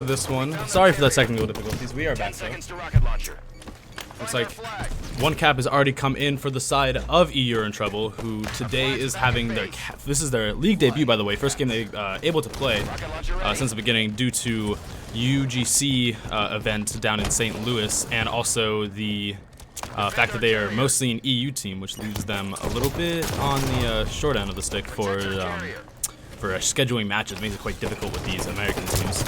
This one. Sorry for the technical difficulties. We are back though. Looks like one cap has already come in for the side of EU in trouble, who today is having their this is their league debut, by the way. First game they able to play since the beginning due to UGC event down in St. Louis, and also the fact that they are mostly an EU team, which leaves them a little bit on the short end of the stick for scheduling matches. Makes it quite difficult with these American teams.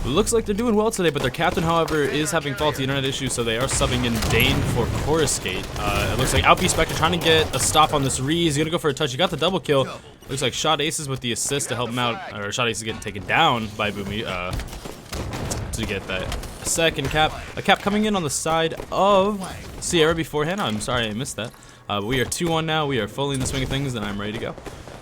Looks like they're doing well today, but their captain, however, is having faulty internet issues, so they are subbing in Dane for Coruscate. It looks like Outbeat Spectre trying to get a stop on this Ree. He's going to go for a touch. He got the double kill. Looks like Shot Aces with the assist to help him out, or Shot Aces getting taken down by Boomy to get that second cap. A cap coming in on the side of Sierra beforehand. I'm sorry I missed that. But we are 2-1 now. We are fully in the swing of things, and I'm ready to go.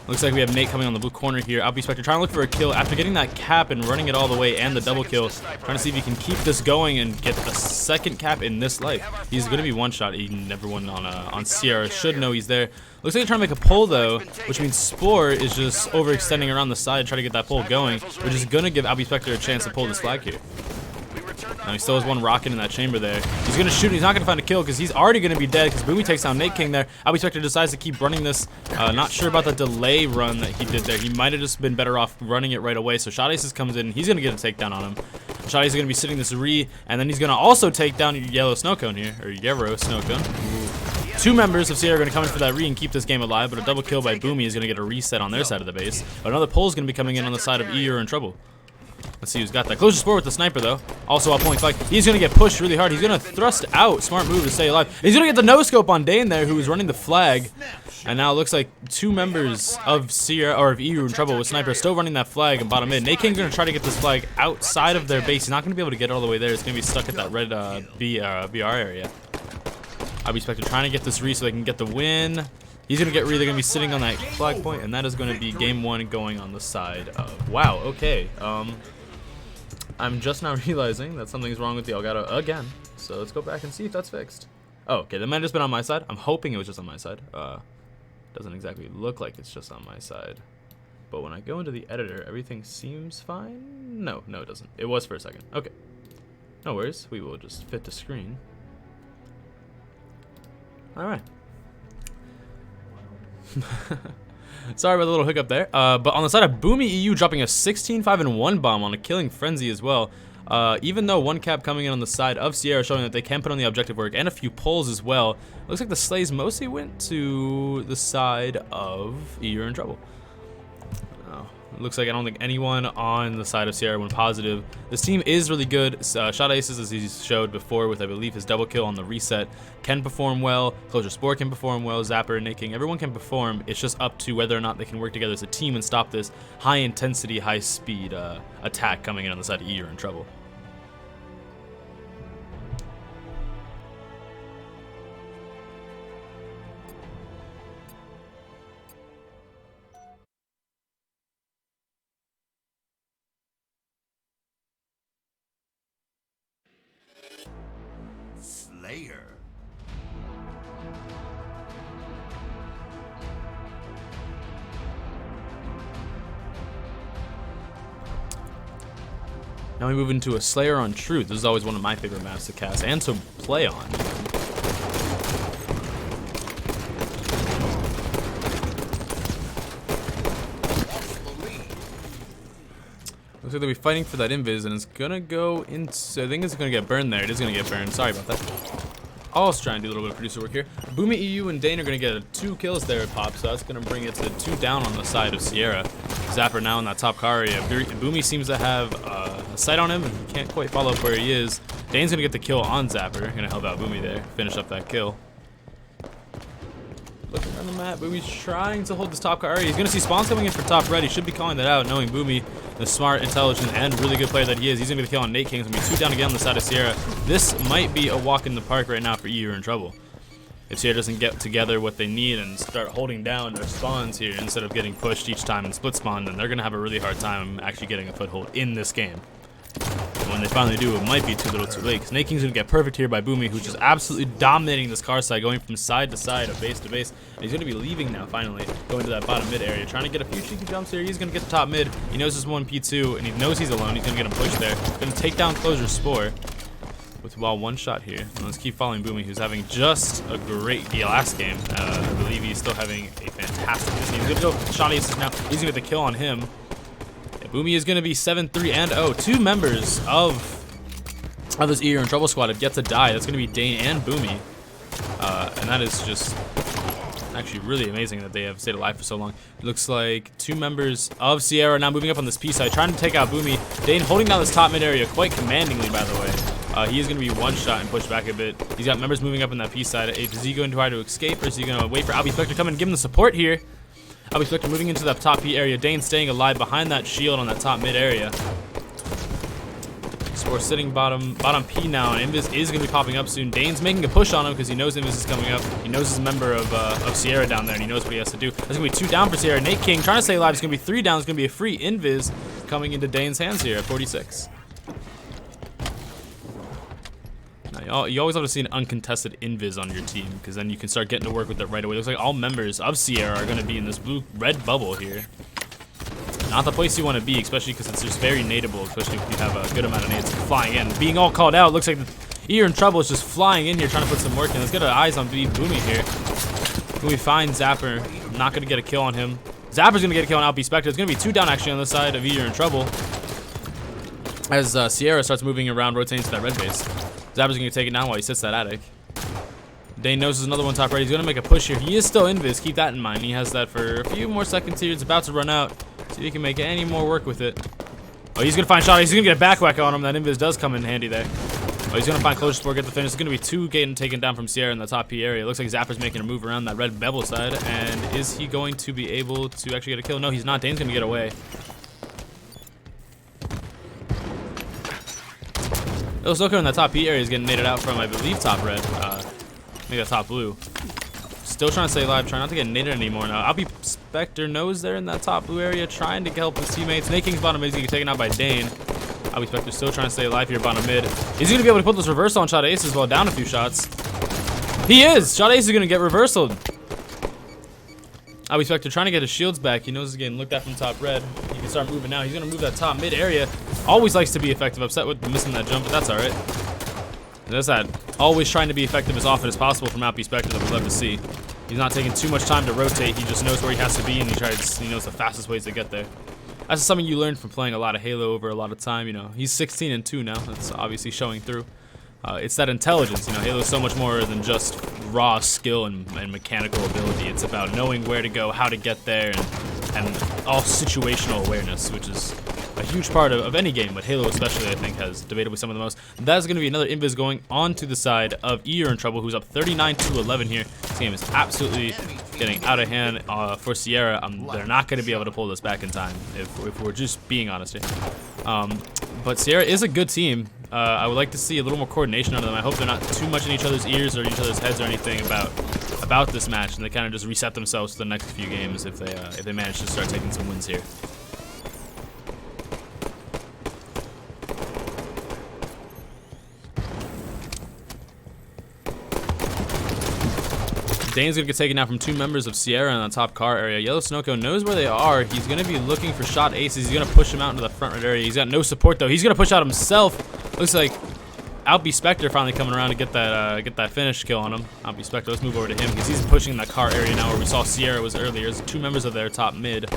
Looks like we have Nate coming on the blue corner here. Outbeat Spectre trying to look for a kill after getting that cap and running it all the way and the double kill. Trying to see if he can keep this going and get the second cap in this life. He's going to be one shot. He never won on Sierra. Should know he's there. Looks like he's trying to make a pull though, which means Spore is just overextending around the side, trying to get that pull going, which is going to give Outbeat Spectre a chance to pull this flag here. Now he still has one rocket in that chamber there. He's going to shoot. He's not going to find a kill because he's already going to be dead because Boomy takes down Nate King there. Outbeat Spectre decides to keep running this. Not sure about the delay run that he did there. He might have just been better off running it right away. So Shot Aces comes in. He's going to get a takedown on him. Shot Aces is going to be sitting this Ree, and then he's going to also take down Yellow Snowcone here, or Yarrow Snowcone. Two members of Sierra are going to come in for that Ree and keep this game alive, but a double kill by Boomy is going to get a reset on their side of the base. But another pull is going to be coming in on the side of EU in trouble. Let's see who's got that. Closure Spore with the sniper, though. Also, while pulling flag, he's going to get pushed really hard. He's going to thrust out. Smart move to stay alive. He's going to get the no-scope on Dane there, who was running the flag. And now it looks like two members of Sierra, or of EU in trouble with Sniper, still running that flag in bottom mid. Nate King's going to try to get this flag outside of their base. He's not going to be able to get it all the way there. It's going to be stuck at that red BR area. Outbeat Spectre trying to get this Ree so they can get the win. He's going to get Ree. They're going to be sitting on that flag point, and that is going to be game one going on the side of... Wow, okay. I'm just now realizing that something's wrong with the Elgato again. So let's go back and see if that's fixed. Oh, okay, that might have just been on my side. I'm hoping it was just on my side. Doesn't exactly look like it's just on my side. But when I go into the editor, everything seems fine. No, it doesn't. It was for a second. Okay. No worries. We will just fit the screen. All right. Sorry about the little hiccup there. But on the side of Boomy EU dropping a 16-5-1 bomb on a killing frenzy as well. Even though one cap coming in on the side of Sierra showing that they can put on the objective work and a few pulls as well. Looks like the slays mostly went to the side of EU in trouble. Looks like I don't think anyone on the side of Sierra went positive. This team is really good. Shot Aces, as he showed before with, I believe, his double kill on the reset, can perform well. Closure Spore can perform well. Zapper and Nate King, everyone can perform. It's just up to whether or not they can work together as a team and stop this high-intensity, high-speed attack coming in on the side of EU in trouble. Slayer. Now we move into a Slayer on Truth. This is always one of my favorite maps to cast and to play on. Looks like they'll be fighting for that invis, and it's gonna go into... I think it's gonna get burned there. It is gonna get burned. Sorry about that. Also trying to do a little bit of producer work here. Boomy EU and Dane are gonna get 2 kills there at Pop, so that's gonna bring it to 2 down on the side of Sierra. Zapper now in that top car area. Boomy seems to have a sight on him, and he can't quite follow up where he is. Dane's gonna get the kill on Zapper. Gonna help out Boomy there, finish up that kill. Looking around the map, Boomy's trying to hold this top car area. He's gonna see spawns coming in for top red. He should be calling that out, knowing Boomy, the smart, intelligent, and really good player that he is. He's gonna get the kill on Nate King. He's gonna be 2 down again on the side of Sierra. This might be a walk in the park right now for EU in trouble. If Sierra doesn't get together what they need and start holding down their spawns here instead of getting pushed each time and split spawn, then they're gonna have a really hard time actually getting a foothold in this game. When they finally do, it might be too little too late. Because Nate King's going to get perfect here by Boomy, who's just absolutely dominating this car side, going from side to side, of base to base. And he's going to be leaving now, finally, going to that bottom mid area, trying to get a few cheeky jumps here. He's going to get the top mid. He knows this 1P2, and he knows he's alone. He's going to get him pushed there. Going to take down Closure Spore with one shot here. And let's keep following Boomy, who's having just a great last game. I believe he's still having a fantastic this game. He's going to go shot aces now. He's going to get the kill on him. Boomy is going to be 7-3 and 0. Two members of this You're in Trouble squad have yet to die. That's going to be Dane and Boomy. And that is just actually really amazing that they have stayed alive for so long. It looks like two members of Sierra now moving up on this P side, trying to take out Boomy. Dane holding down this top mid area quite commandingly, by the way. He is going to be one shot and pushed back a bit. He's got members moving up in that P side. Is he going to try to escape, or is he going to wait for Albie Spectre to come and give him the support here? Albie Spectre moving into that top P area. Dane staying alive behind that shield on that top mid area. Spore sitting bottom P now, and Invis is going to be popping up soon. Dane's making a push on him because he knows Invis is coming up. He knows he's a member of Sierra down there, and he knows what he has to do. There's going to be 2 down for Sierra. Nate King trying to stay alive. It's going to be 3 down. It's going to be a free Invis coming into Dane's hands here at 46. Now, you always love to see an uncontested Invis on your team, because then you can start getting to work with it right away. It looks like all members of Sierra are going to be in this red bubble here. Not the place you want to be, especially because it's just very nadeable, especially if you have a good amount of nades flying in. Being all called out, looks like You're in Trouble is just flying in here trying to put some work in. Let's get our eyes on Boomy here. Boomy finds Zapper. Not going to get a kill on him. Zapper's going to get a kill on Albie Spectre. It's going to be 2 down actually on the side of You're in Trouble. As Sierra starts moving around, rotating to that red base. Zapper's going to take it down while he sits that attic. Dane knows there's another one top right. He's going to make a push here. He is still Invis. Keep that in mind. He has that for a few more seconds here. It's about to run out. See if he can make any more work with it. Oh, he's going to find shot. He's going to get a back whack on him. That Invis does come in handy there. Oh, he's going to find Closure Spore, get the finish. It's going to be 2 getting taken down from Sierra in the top P area. It looks like Zapper's making a move around that red bevel side. And is he going to be able to actually get a kill? No, he's not. Dane's going to get away. Little Soko in that top P area is getting naded out from, I believe, top red. Maybe that top blue. Still trying to stay alive, trying not to get naded anymore now. Albie Spectre knows they're in that top blue area, trying to help his teammates. Nate King's bottom mid is getting taken out by Dane. Albie Spectre still trying to stay alive here bottom mid. Is he going to be able to put this reversal on Shot Ace as well, down a few shots? He is! Shot Ace is going to get reversaled. Albie Spectre trying to get his shields back. He knows he's getting looked at from top red. He can start moving now. He's going to move that top mid area. Always likes to be effective. Upset with missing that jump, but that's alright. There's that. Always trying to be effective as often as possible from Albie Spectre that we love to see. He's not taking too much time to rotate. He just knows where he has to be, and he knows the fastest ways to get there. That's something you learn from playing a lot of Halo over a lot of time. You know, he's 16 and 2 now. That's obviously showing through. It's that intelligence. You know, Halo is so much more than just raw skill and mechanical ability. It's about knowing where to go, how to get there, and all situational awareness, which is a huge part of any game, but Halo especially, I think, has debatably some of the most. That is going to be another Invis going onto the side of You're in Trouble, who's up 39-11 here. This game is absolutely getting out of hand for Sierra. They're not going to be able to pull this back in time, if we're just being honest here. But Sierra is a good team. I would like to see a little more coordination out of them. I hope they're not too much in each other's ears or each other's heads or anything about this match, and they kind of just reset themselves to the next few games if they manage to start taking some wins here. Dane's going to get taken out from 2 members of Sierra in the top car area. Yellow Sunoco knows where they are. He's going to be looking for shot aces. He's going to push him out into the front red area. He's got no support, though. He's going to push out himself. Looks like Albie Spectre finally coming around to get that finish kill on him. Albie Spectre, let's move over to him because he's pushing that car area now where we saw Sierra was earlier. There's 2 members of their top mid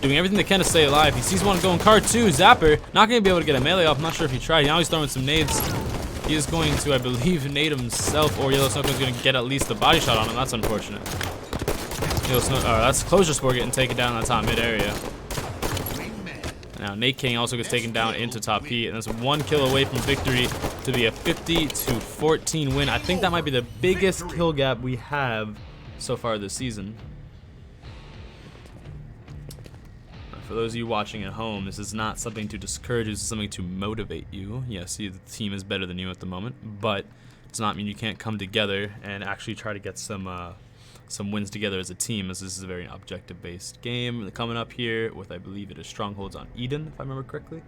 doing everything they can to stay alive. He sees one going car 2. Zapper, not going to be able to get a melee off. I'm not sure if he tried. Now he's throwing some nades. He is going to, I believe, nade himself, or Yellow Snow is going to get at least a body shot on him. That's unfortunate. That's Closure Spore getting taken down in that top mid area. Now Nate King also gets taken down into top P, and that's 1 kill away from victory to be a 50-14 win. I think that might be the biggest kill gap we have so far this season. For those of you watching at home, this is not something to discourage you, this is something to motivate you. Yes, the team is better than you at the moment, but it does not mean you can't come together and actually try to get some wins together as a team, as this is a very objective-based game coming up here with, I believe it is Strongholds on Eden, if I remember correctly.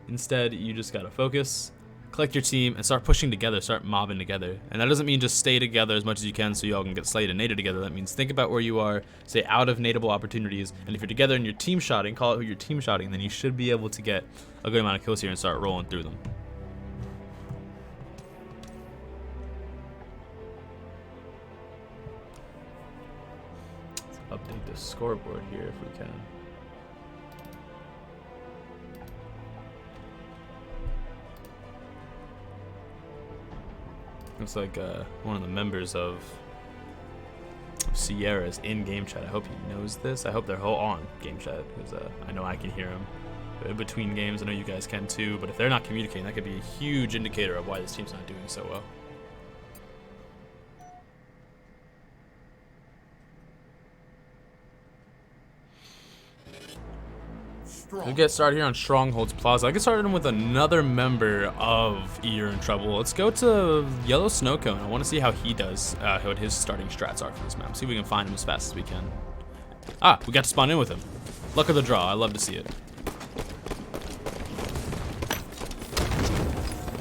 Instead, you just gotta focus, collect your team, and start pushing together, start mobbing together. And that doesn't mean just stay together as much as you can so you all can get slayed and naded together. That means think about where you are, stay out of nadeable opportunities, and if you're together and you're team shotting, call it who you're team shotting, then you should be able to get a good amount of kills here and start rolling through them. Let's update the scoreboard here if we can. Looks like one of the members of Sierra is in game chat. I hope he knows this. I hope they're all on game chat because I know I can hear him in between games. I know you guys can too, but if they're not communicating, that could be a huge indicator of why this team's not doing so well. We'll get started here on Strongholds Plaza. I get started with another member of You're in Trouble. Let's go to Yellow Snowcone. I want to see how he does, what his starting strats are for this map. See if we can find him as fast as we can. Ah, we got to spawn in with him. Luck of the draw. I love to see it.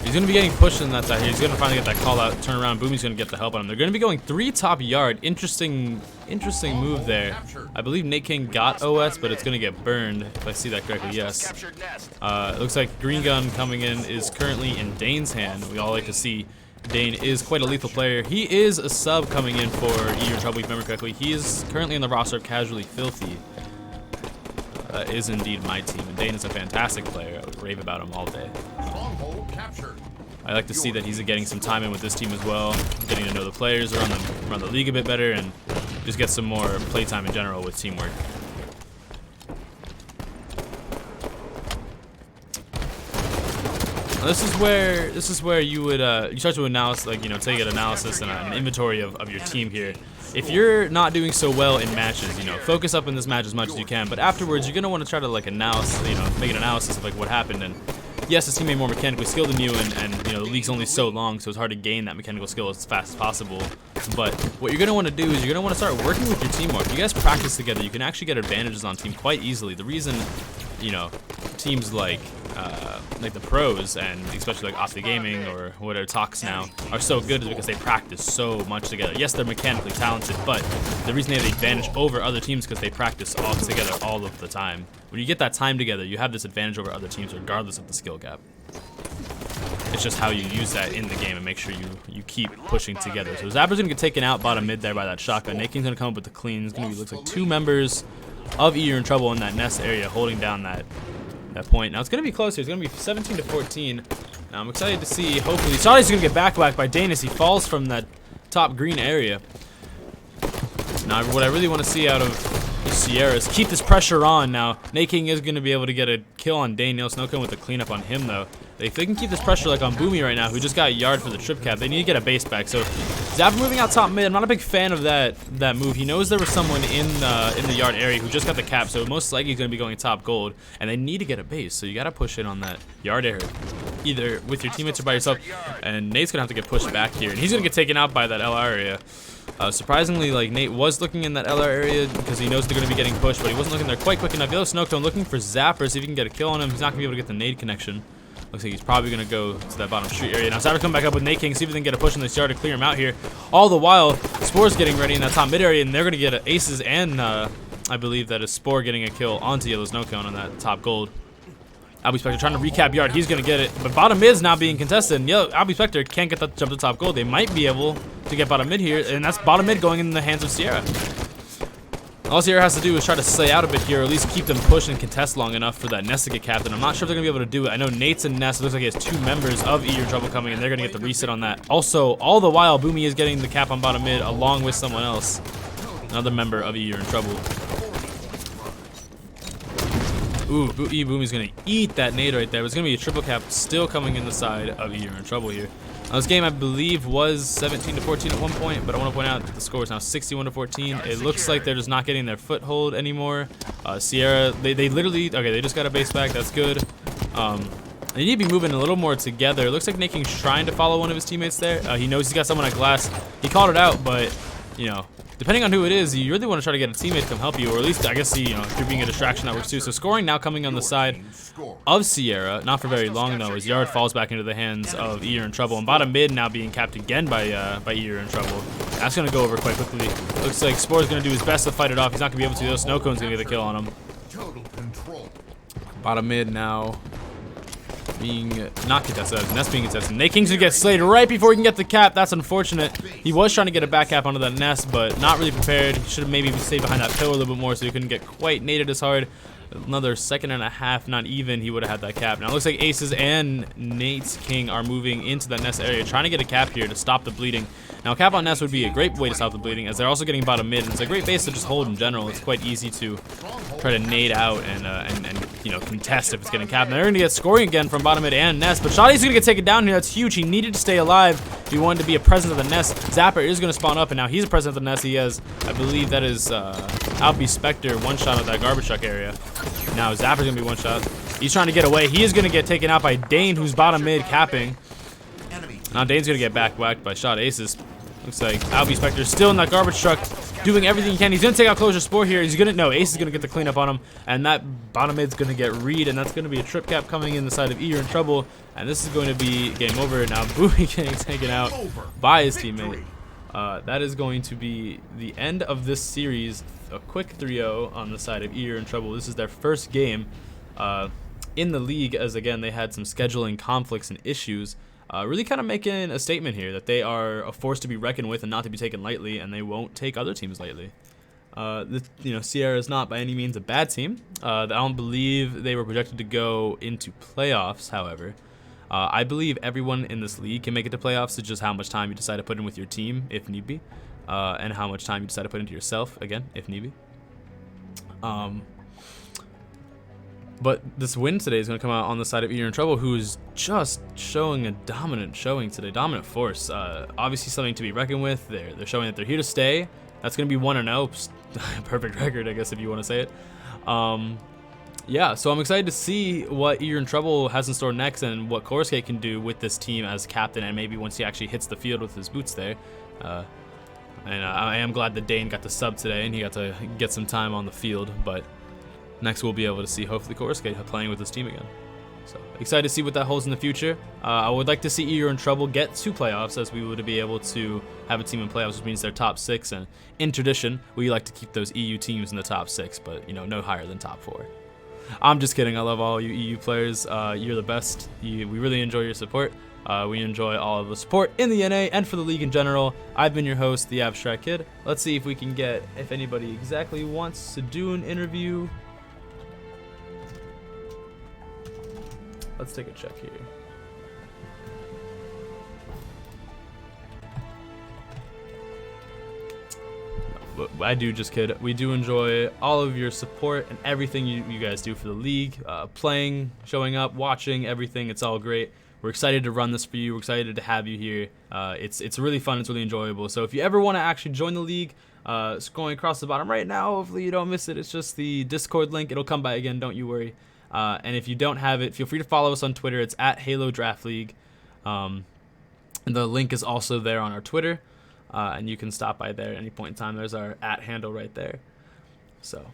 He's going to be getting pushed in that side here. He's going to finally get that call out, turn around. Boomy's going to get the help on him. They're going to be going 3 top yard. Interesting move there. I believe Nate King got OS, but it's going to get burned, if I see that correctly. Yes. It looks like Green Gun coming in is currently in Dane's hand. We all like to see Dane is quite a lethal player. He is a sub coming in for You're in Trouble, if you remember correctly. He is currently in the roster of Casually Filthy. Is indeed my team, and Dane is a fantastic player. I would rave about him all day. I like to see that he's getting some time in with this team as well, getting to know the players around the league a bit better, and just get some more playtime in general with teamwork. Now this is where you would you start to analyze, like, you know, take an analysis and an inventory of your team here. If you're not doing so well in matches, you know, focus up in this match as much as you can, but afterwards you're gonna want to try to like make an analysis of like what happened. And yes, this team may be more mechanically skilled than you, and you know, the league's only so long, so it's hard to gain that mechanical skill as fast as possible. But what you're gonna want to do is you're gonna want to start working with your team more. If you guys practice together, you can actually get advantages on team quite easily. The reason, you know, teams like the pros, and especially like Opti Gaming or whatever Talks now, are so good is because they practice so much together. Yes, they're mechanically talented, but the reason they have the advantage over other teams is because they practice all together all of the time. When you get that time together, you have this advantage over other teams regardless of the skill gap. It's just how you use that in the game and make sure you keep pushing together. So Zapper's gonna get taken out bottom mid there by that shotgun. Nate King's gonna come up with the clean. It's gonna be, looks like 2 members of You're in Trouble in that nest area holding down that point. Now it's going to be close here. It's going to be 17 to 14. Now I'm excited to see, hopefully, Saudi's going to get back-whacked by Dane as he falls from that top green area. Now what I really want to see out of Sierra is keep this pressure on. Now Nate King is going to be able to get a kill on Dane. Yellow Snowcone with the cleanup on him though. If they can keep this pressure like on Boomy right now, who just got a yard for the trip cap, they need to get a base back. So Zapper moving out top mid. I'm not a big fan of that move. He knows there was someone in the yard area who just got the cap, so most likely he's going to be going top gold, and they need to get a base. So you got to push in on that yard area, either with your teammates or by yourself. And Nate's going to have to get pushed back here, and he's going to get taken out by that LR area. Surprisingly, like, Nate was looking in that LR area because he knows they're going to be getting pushed, but he wasn't looking there quite quick enough. Yellow Snowcone looking for Zapper, see if he can get a kill on him. He's not going to be able to get the nade connection. Looks like he's probably going to go to that bottom street area. Now Zapper come back up with Nate King, see if they can get a push in this yard to clear him out here. All the while, Spore's getting ready in that top mid area, and they're going to get aces, and I believe that is Spore getting a kill onto Yellow Snowcone on that top gold. Albie Spectre trying to recap yard. He's going to get it, but bottom mid is now being contested, and Albie Spectre can't get that jump to top gold. They might be able to get bottom mid here, and that's bottom mid going in the hands of Sierra. All Sierra has to do is try to slay out a bit here, or at least keep them pushed and contest long enough for that Nest to get captain. I'm not sure if they're going to be able to do it. I know Nate's and Nest, it looks like he has 2 members of You're in Trouble coming, and they're going to get the reset on that. Also, all the while, Boomy is getting the cap on bottom mid along with someone else. Another member of You're in Trouble. Ooh, Boomy's going to eat that nade right there. It's going to be a triple cap still coming in the side of You're in Trouble here. Now, this game, I believe, was 17 to 14 at one point, but I want to point out that the score is now 61 to 14. It looks like they're just not getting their foothold anymore. Sierra, they literally, okay, they just got a base back. That's good. They need to be moving a little more together. It looks like Nate King's trying to follow one of his teammates there. He knows he's got someone at glass. He called it out, but, you know, depending on who it is, you really want to try to get a teammate to come help you, or at least I guess you know, if you're being a distraction, that works too. So scoring now coming on the side of Sierra, not for very long though, as Yard falls back into the hands of You're in Trouble, and bottom mid now being capped again by You're in Trouble. That's gonna go over quite quickly. Looks like Spore's gonna do his best to fight it off. He's not gonna be able to, though. Snow Cone's gonna get the kill on him. Bottom mid now being not contested, Nest being contested. Nate King's gonna get slayed right before he can get the cap. That's unfortunate. He was trying to get a back cap onto that Nest, but not really prepared. He should have maybe stayed behind that pillar a little bit more so he couldn't get quite naded as hard. Another second and a half, not even, he would have had that cap. Now it looks like Aces and Nate's King are moving into that Nest area, trying to get a cap here to stop the bleeding. Now cap on Nest would be a great way to stop the bleeding, as they're also getting bottom mid, and it's a great base to just hold in general. It's quite easy to try to nade out and you know, contest if it's getting capped. Now they're gonna get scoring again from bottom mid and Nest, but Shotty's gonna get taken down here. That's huge. He needed to stay alive if he wanted to be a presence of the Nest. Zapper is gonna spawn up, and now he's a presence of the Nest. He has, I believe that is Albie Spectre one shot of that garbage truck area. Now Zapper's gonna be one shot. He's trying to get away. He is gonna get taken out by Dane, who's bottom mid capping. Now Dane's gonna get whacked by Shot Aces. Looks like Albie Spectre still in that garbage truck, doing everything he can. He's gonna take out Closure Spore here. He's gonna, no, Ace is gonna get the cleanup on him, and that bottom mid's gonna get read, and that's gonna be a trip cap coming in the side of You're in Trouble, and this is going to be game over. Now Bowie getting taken out by his teammate. That is going to be the end of this series. A quick 3-0 on the side of You're in Trouble. This is their first game in the league, as again they had some scheduling conflicts and issues. Really kind of making a statement here that they are a force to be reckoned with and not to be taken lightly, and they won't take other teams lightly. You know, Sierra is not by any means a bad team. I don't believe they were projected to go into playoffs, however. I believe everyone in this league can make it to playoffs. It's just how much time you decide to put in with your team, if need be, and how much time you decide to put into yourself, again, if need be. But this win today is going to come out on the side of You're in Trouble, who is just showing a dominant showing today, dominant force. Obviously something to be reckoned with. They're showing that they're here to stay. That's going to be 1-0, perfect record, I guess, if you want to say it. Yeah, so I'm excited to see what You're in Trouble has in store next, and what Korsky can do with this team as captain, and maybe once he actually hits the field with his boots there. And I am glad that Dane got the sub today, and he got to get some time on the field, but next we'll be able to see hopefully Korsky playing with his team again. So excited to see what that holds in the future. I would like to see You're in Trouble get to playoffs, as we would be able to have a team in playoffs, which means they're top 6. And in tradition, we like to keep those EU teams in the top 6, but you know, no higher than top 4. I'm just kidding. I love all you EU players. You're the best. We really enjoy your support. We enjoy all of the support in the NA and for the league in general. I've been your host, the Abstract Kid. Let's see if we can get, if anybody exactly wants to do an interview. Let's take a check here. But I do just kid. We do enjoy all of your support and everything you guys do for the league. Playing, showing up, watching, everything. It's all great. We're excited to run this for you. We're excited to have you here. It's really fun. It's really enjoyable. So if you ever want to actually join the league, scrolling across the bottom right now, hopefully you don't miss it. It's just the Discord link. It'll come by again. Don't you worry. And if you don't have it, feel free to follow us on Twitter. It's at Halo Draft League. And the link is also there on our Twitter. And you can stop by there at any point in time. There's our @ handle right there. So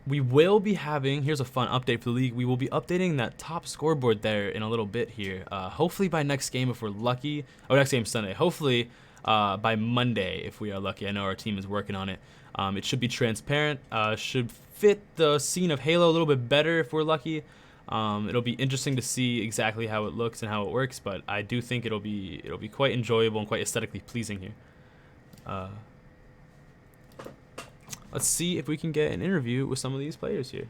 we will be having, here's a fun update for the league. We will be updating that top scoreboard there in a little bit here. Hopefully by next game if we're lucky. Oh, next game Sunday. Hopefully by Monday if we are lucky. I know our team is working on it. It should be transparent. Should fit the scene of Halo a little bit better if we're lucky. It'll be interesting to see exactly how it looks and how it works, but I do think it'll be quite enjoyable and quite aesthetically pleasing here. Let's see if we can get an interview with some of these players here.